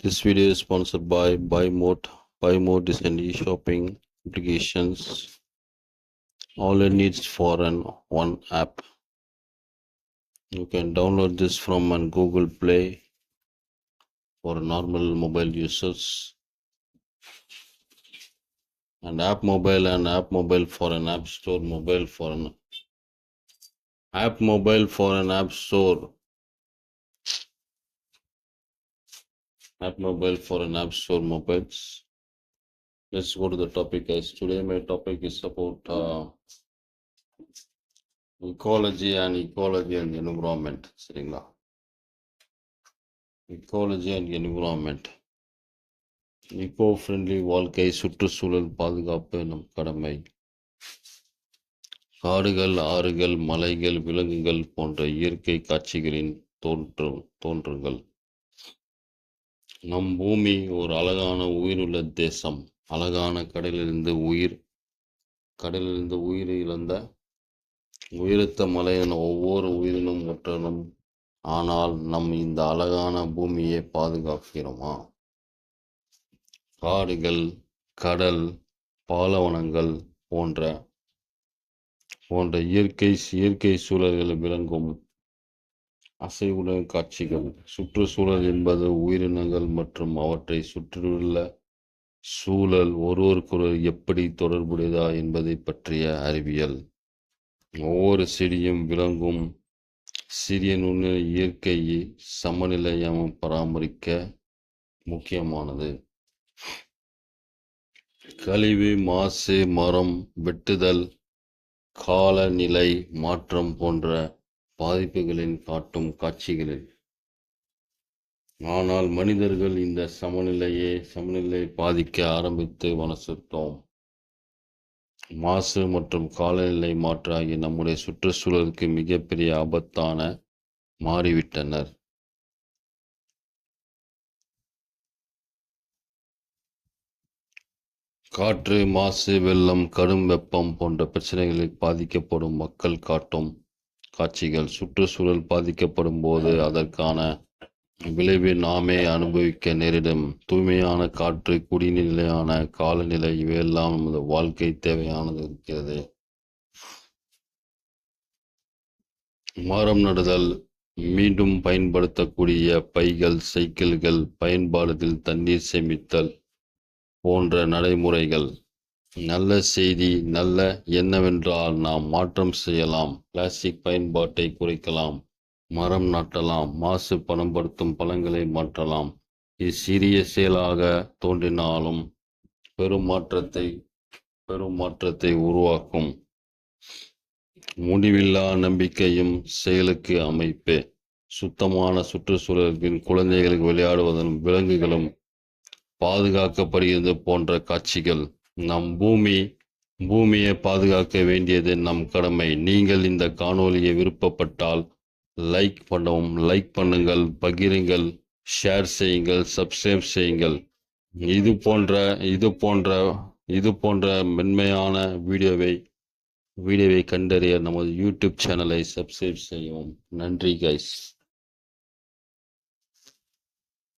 This video is sponsored by BuyMode. BuyMode is an e-shopping applications. All it needs for one app. You can download this from an Google Play for normal mobile users, and app mobile for an app store mobile for an app mobile for an app store app mobile for an app store mobiles. Let's go to the topic, guys. Today my topic is about ecology and environment. சரிங்களா? ecology and environment. eco friendly வாழ்க்கை, சுற்றுச்சூழல் பாதுகாப்பு நம் கடமை. காடுகள், ஆறுகள், மலைகள், விலங்குகள் போன்ற இயற்கை காட்சிகளின் தோன்றங்கள். நம் பூமி ஒரு அழகான உயிருள்ள தேசம். அழகான கடலிலிருந்து உயிர் இழந்த உயிரத்த மலையான ஒவ்வொரு உயிரினும் ஒற்றனும். ஆனால் நம் இந்த அழகான பூமியை பாதுகாக்கிறோமா? காடுகள், கடல், பாலைவனங்கள் போன்ற இயற்கை சூழல்களில் விளங்கும் அசைவுடன் காட்சிகள். சுற்றுச்சூழல் என்பது உயிரினங்கள் மற்றும் அவற்றை சுற்றியுள்ள சூழல் ஒருவருக்கொருவர் எப்படி தொடர்புடையதா என்பதை பற்றிய அறிவியல். ஒவ்வொரு செடியும் விளங்கும் சிறிய நுண்ணிய இயற்கையை சமநிலையாக பராமரிக்க முக்கியமானது. கழிவு, மாசு, மரம் வெட்டுதல், காலநிலை மாற்றம் போன்ற பாதிப்புகளின் காட்டும் காட்சிகளில். ஆனால் மனிதர்கள் இந்த சமநிலையை பாதிக்க ஆரம்பித்து வனசுட்டோம். மாசு மற்றும் காலநிலை மாற்றாகி நம்முடைய சுற்றுச்சூழலுக்கு மிகப்பெரிய ஆபத்தான மாறிவிட்டனர். காற்று மாசு, வெள்ளம், கடும் வெப்பம் போன்ற பிரச்சனைகளில் பாதிக்கப்படும் மக்கள் காட்டும் காட்சிகள். சுற்றுச்சூழல் பாதிக்கப்படும் போது அதற்கான விளைவை நாமே அனுபவிக்க நேரிடும். தூய்மையான காற்று, குடிநீர், நிலையான காலநிலை இவையெல்லாம் நமது வாழ்க்கை தேவையானது இருக்கிறது. மரம் நடுதல், மீண்டும் பயன்படுத்தக்கூடிய பைகள், சைக்கிள்கள் பயன்பாடுகள், தண்ணீர் சேமித்தல் போன்ற நடைமுறைகள். நல்ல செய்தி என்னவென்றால் நாம் மாற்றம் செய்யலாம். பிளாஸ்டிக் பயன்பாட்டை குறைக்கலாம், மரம் நாட்டலாம், மாசு பணப்படுத்தும் பழங்களை மாற்றலாம். இது சிறிய செயலாக தோன்றினாலும் பெரும் மாற்றத்தை உருவாக்கும். முடிவில்லா நம்பிக்கையும் செயலுக்கு அமைப்பு. சுத்தமான சுற்றுச்சூழலில் குழந்தைகளுக்கு விளையாடுவதும் விலங்குகளும் பாதுகாக்கப்படுகிறது போன்ற காட்சிகள். நம் பூமியை பாதுகாக்க வேண்டியது நம் கடமை. நீங்கள் இந்த காணொலியை விருப்பப்பட்டால் லைக் பண்ணுங்கள், பகிருங்கள், ஷேர் செய்யுங்கள், சப்ஸ்கிரைப் செய்யுங்கள். இது போன்ற மென்மையான வீடியோவை கண்டறிய நமது யூடியூப் சேனலை சப்ஸ்கிரைப் செய்யவும். நன்றி கைஸ்.